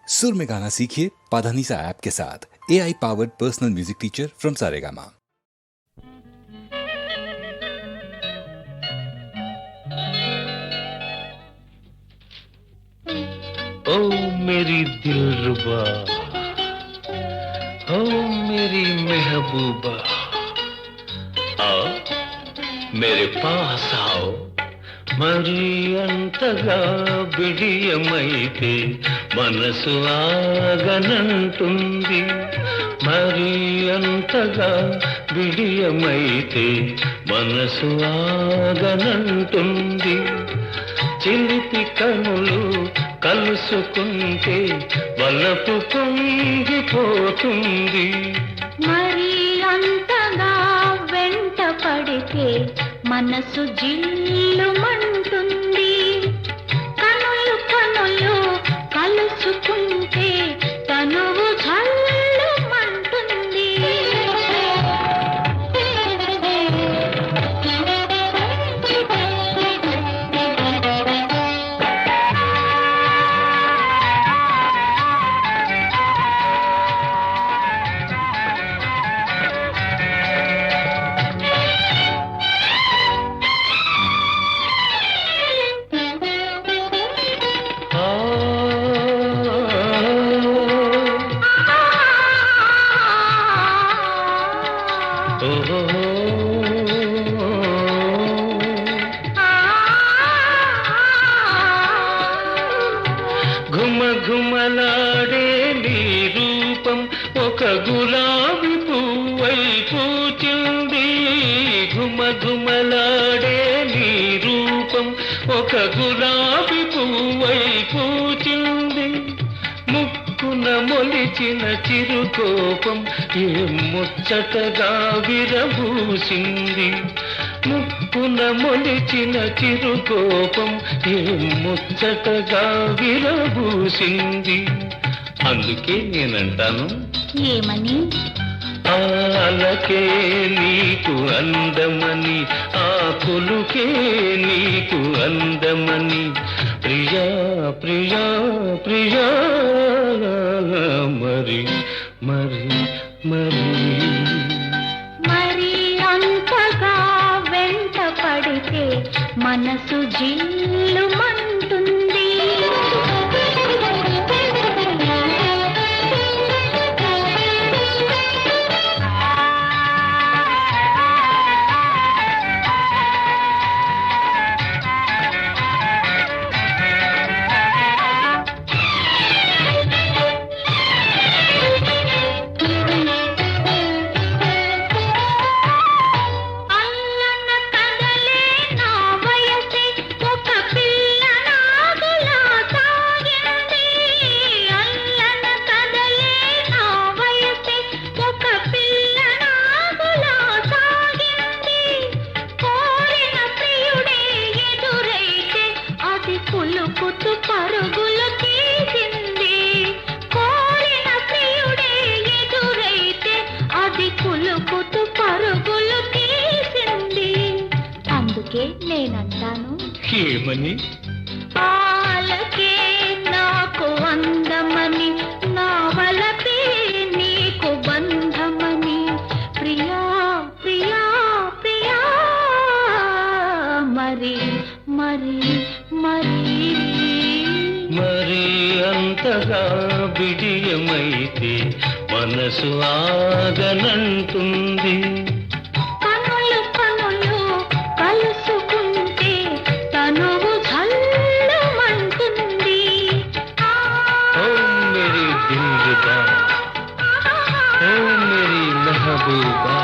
सुर में गाना सीखिए पाधानीसा ऐप के साथ। AI powered personal music teacher from Saregama. ओ मेरी दिलरुबा, ओ मेरी महबूबा, आओ मेरे पास आओ। మరి అంతగా బిడియమైతే మనసు ఆగనంటుంది, మరి అంతగా బిడియమైతే మనసు ఆగనంటుంది. చిలిపి కనులు కలుసుకుంటే వలపు పొంగిపోతుంది. మరి అంతగా వెంట పడితే మనసు జిల్లుమంటుంది. కనులు కనులు కలుసుకుంటే తనువు జల్లుమంటుంది. ఘుమ ఘుమలాడే నీ రూపం ఒక గులాబీ పువ్వై పూచింది. ఘుమ ఘుమలాడే నీ రూపం ఒక గులాబీ పువ్వై పూచింది. ముక్కున మొలిచిన చిరుకోపం ఏ ముచ్చటగా విరబూసింది. ముక్కున మొలిచిన చిరుకోపం ఏ ముచ్చటగా విరబూసింది. అందుకే నేనంటాను, ఏమని? ఆలకే నీకు అందమని, ఆ పులుకే నీకు అందమని. ప్రియా ప్రియా ప్రియా, మరి మరి మరి మరి అంతగా వెంట పడితే మనసు జిల్లుమంటుంది. పరుగులు తీసింది. కోరిన ప్రియుడే ఎదురైతే అది కులుకుతూ పరుగులు తీసింది. అందుకే నేనంటాను, ఏమని? ఆలకే నాకు అందమని, నా వలపే నీకు బంధమని. ప్రియా ప్రియా ప్రియా, మరి మరి మరి మరి అంతగా బిడియమైతే మనసు ఆగనంటుంది. కనులు కనులు కలుసుకుంటే తనువు జల్లుమంటుంది. ఓ మేరీ దిల్రుబా, ఓ మేరీ మెహబూబా.